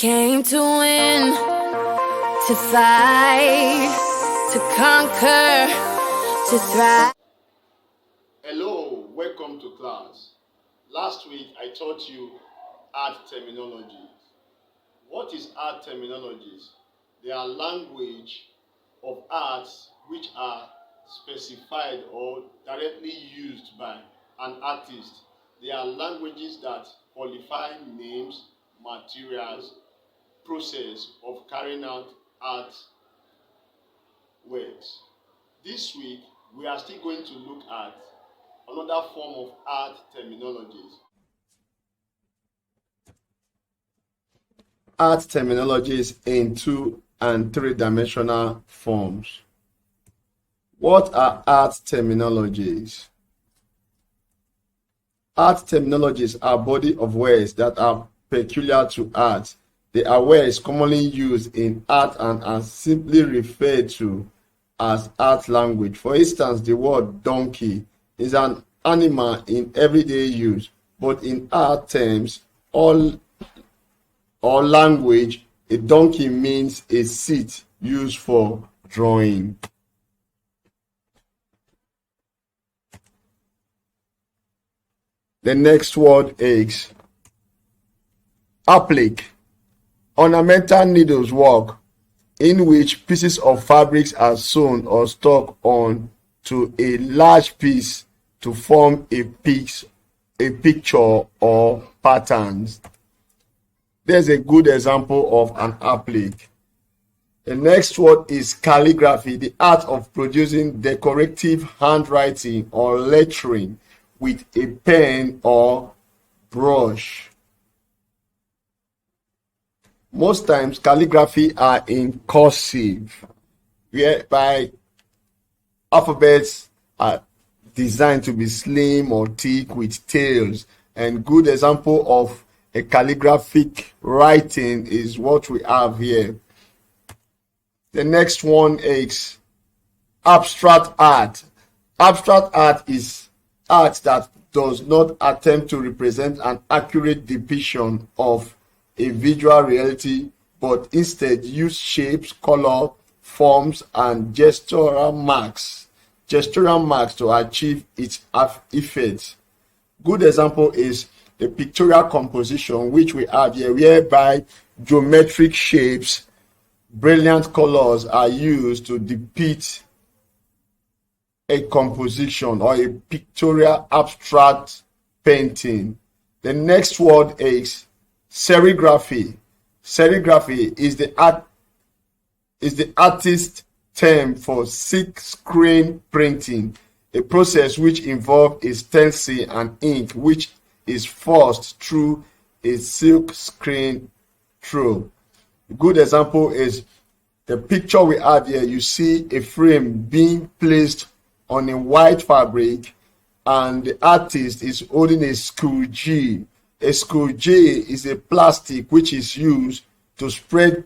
came to win, to fight, to conquer, to thrive. Hello, welcome to class. Last week I taught you art terminologies. What is art terminologies? They are language of arts which are specified or directly used by an artist. They are languages that qualify names, materials, process of carrying out art works. This week we are still going to look at another form of art terminologies. Art terminologies in 2 and 3-dimensional forms. What are art terminologies? Art terminologies are body of words that are peculiar to art. They are words commonly used in art and are simply referred to as art language. For instance, the word donkey is an animal in everyday use, but in art terms or language, a donkey means a seat used for drawing. The next word is applique. Ornamental needlework in which pieces of fabrics are sewn or stuck on to a large piece to form a picture or patterns. There's a good example of an applique. The next word is calligraphy, the art of producing decorative handwriting or lettering with a pen or brush. Most times calligraphy are in cursive, whereby alphabets are designed to be slim or thick with tails. And good example of a calligraphic writing is what we have here. The next one is abstract art. Abstract art is art that does not attempt to represent an accurate depiction of a visual reality, but instead use shapes, color, forms, and gestural marks to achieve its effect. Good example is the pictorial composition which we have here, whereby geometric shapes, brilliant colors are used to depict a composition or a pictorial abstract painting. The next word is serigraphy. Serigraphy is the artist's term for silk screen printing, a process which involves a stencil and ink which is forced through a silk screen through. A good example is the picture we have here. You see a frame being placed on a white fabric and the artist is holding a scourge. A scourge is a plastic which is used to spread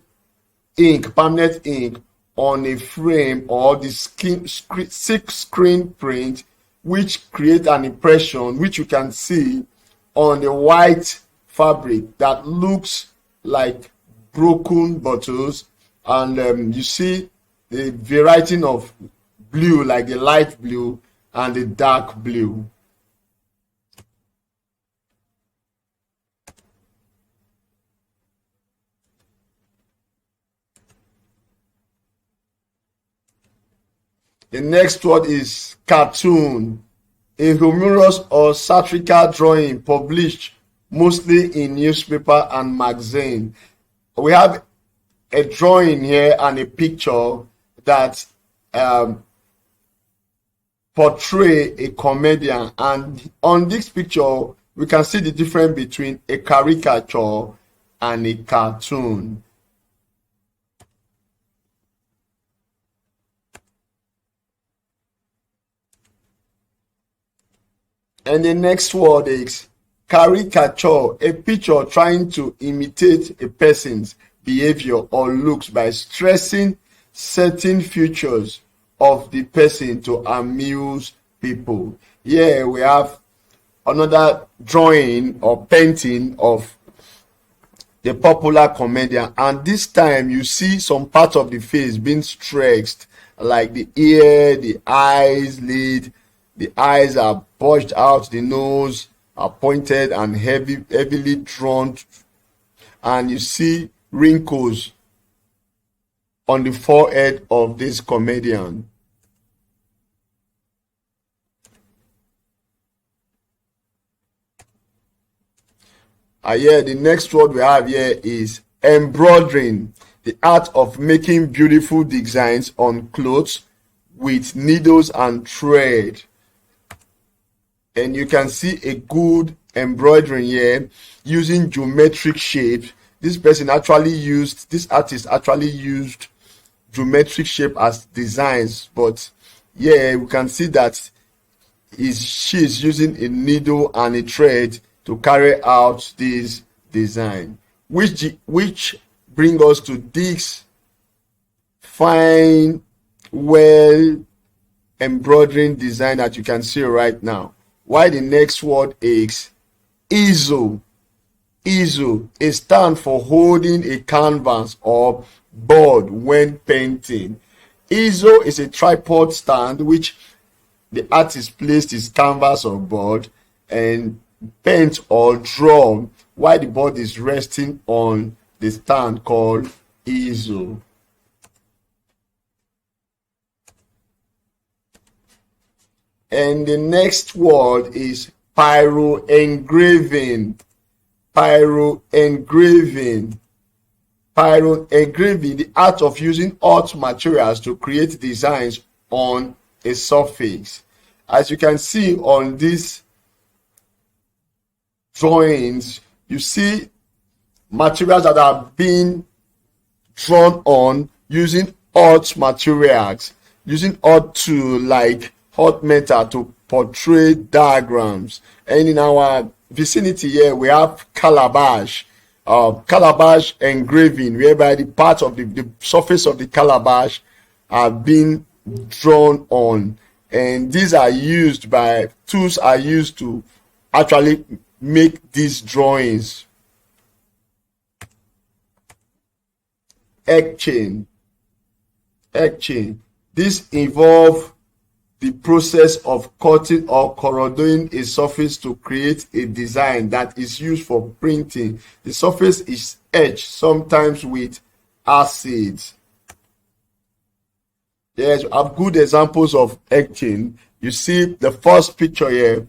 ink, permanent ink, on a frame or the silk screen print, which create an impression which you can see on the white fabric that looks like broken bottles, and you see the variety of blue, like the light blue and the dark blue. The next word is cartoon, a humorous or satirical drawing published mostly in newspaper and magazine. We have a drawing here and a picture that portray a comedian, and on this picture we can see the difference between a caricature and a cartoon. And the next word is caricature, a picture trying to imitate a person's behavior or looks by stressing certain features of the person to amuse people. Here we have another drawing or painting of the popular comedian, and this time you see some part of the face being stretched, like the ear, the eyes lid. The eyes are bulged out, the nose are pointed and heavily drawn, and you see wrinkles on the forehead of this comedian. Yeah, the next word we have here is embroidering, the art of making beautiful designs on clothes with needles and thread. And you can see a good embroidering here using geometric shapes. This artist actually used geometric shape as designs, but yeah, we can see that she is using a needle and a thread to carry out this design, which bring us to this fine, well embroidering design that you can see right now. Why the next word is easel. Easel is stand for holding a canvas or board when painting. Easel is a tripod stand which the artist placed his canvas or board and paint or draw while the board is resting on the stand called easel. And the next word is pyro engraving. Pyro engraving. Pyro engraving, the art of using hot materials to create designs on a surface. As you can see on these drawings, you see materials that are being drawn on using hot materials, using hot tool like hot metal to portray diagrams. And in our vicinity here we have calabash engraving, whereby the part of the surface of the calabash are being drawn on, and these are used by tools are used to actually make these drawings. Etching. This involves the process of cutting or corroding a surface to create a design that is used for printing. The surface is etched, sometimes with acids. Yes, I have good examples of etching. You see the first picture here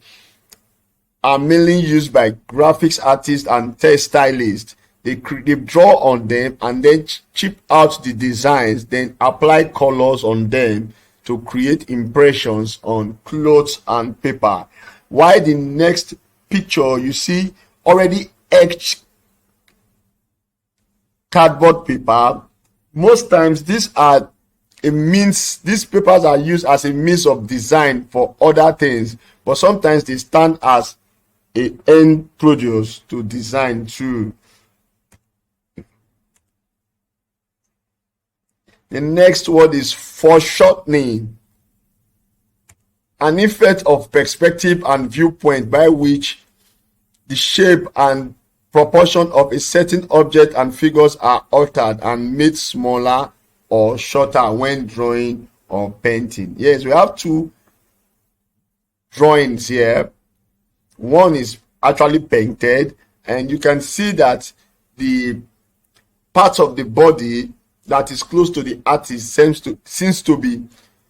are mainly used by graphics artists and textiles. They draw on them and then chip out the designs, then apply colors on them to create impressions on clothes and paper. While the next picture you see already etched cardboard paper. Most times these papers are used as a means of design for other things, but sometimes they stand as a end produce to design too. The next word is foreshortening, an effect of perspective and viewpoint by which the shape and proportion of a certain object and figures are altered and made smaller or shorter when drawing or painting. Yes, we have two drawings here. One is actually painted, and you can see that the part of the body that is close to the artist seems to be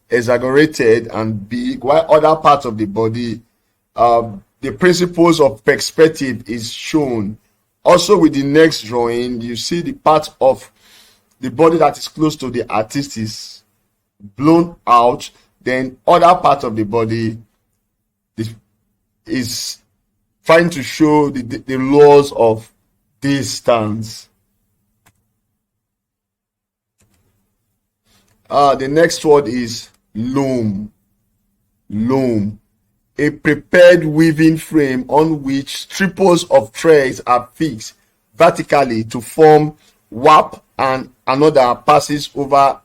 exaggerated and big, while other parts of the body, the principles of perspective is shown. Also with the next drawing, you see the part of the body that is close to the artist is blown out, then other part of the body is trying to show the laws of distance. The next word is loom. Loom, a prepared weaving frame on which triples of threads are fixed vertically to form warp, and another passes over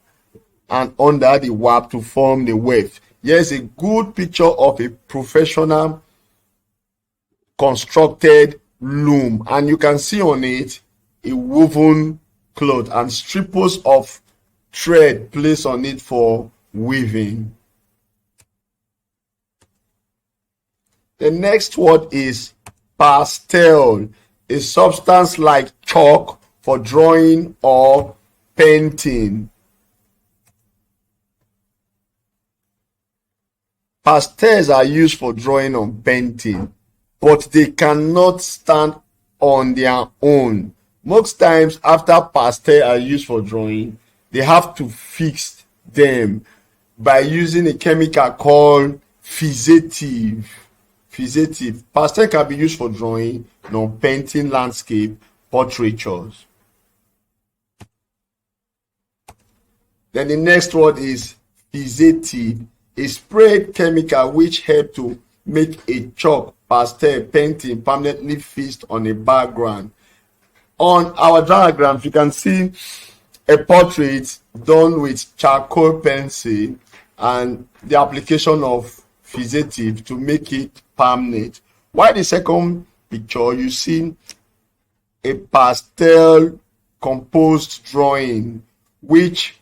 and under the warp to form the weft. Here's a good picture of a professional constructed loom, and you can see on it a woven cloth and strips of thread placed on it for weaving. The next word is pastel, a substance like chalk for drawing or painting. Pastels are used for drawing or painting, but they cannot stand on their own. Most times after pastels are used for drawing, they have to fix them by using a chemical called fixative. Pastel can be used for drawing, painting, landscape, portraitures. Then the next word is fixative, a sprayed chemical which help to make a chalk, pastel, painting permanently fixed on a background. On our diagrams, you can see a portrait done with charcoal pencil and the application of fixative to make it permanent. While the second picture, you see a pastel composed drawing, which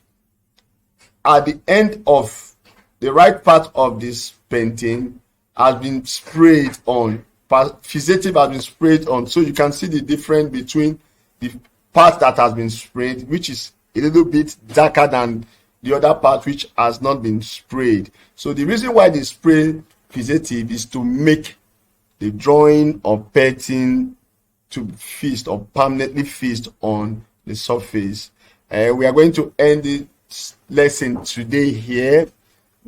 at the end of the right part of this painting has been sprayed on. Fixative has been sprayed on, so you can see the difference between the part that has been sprayed, which is a little bit darker than the other part which has not been sprayed. So the reason why they spray fixative is to make the drawing or painting to fix or permanently fixed on the surface. We are going to end this lesson today here.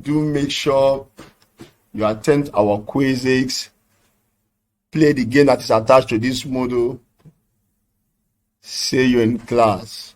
Do make sure you attend our quizzes, play the game that is attached to this module. See you in class.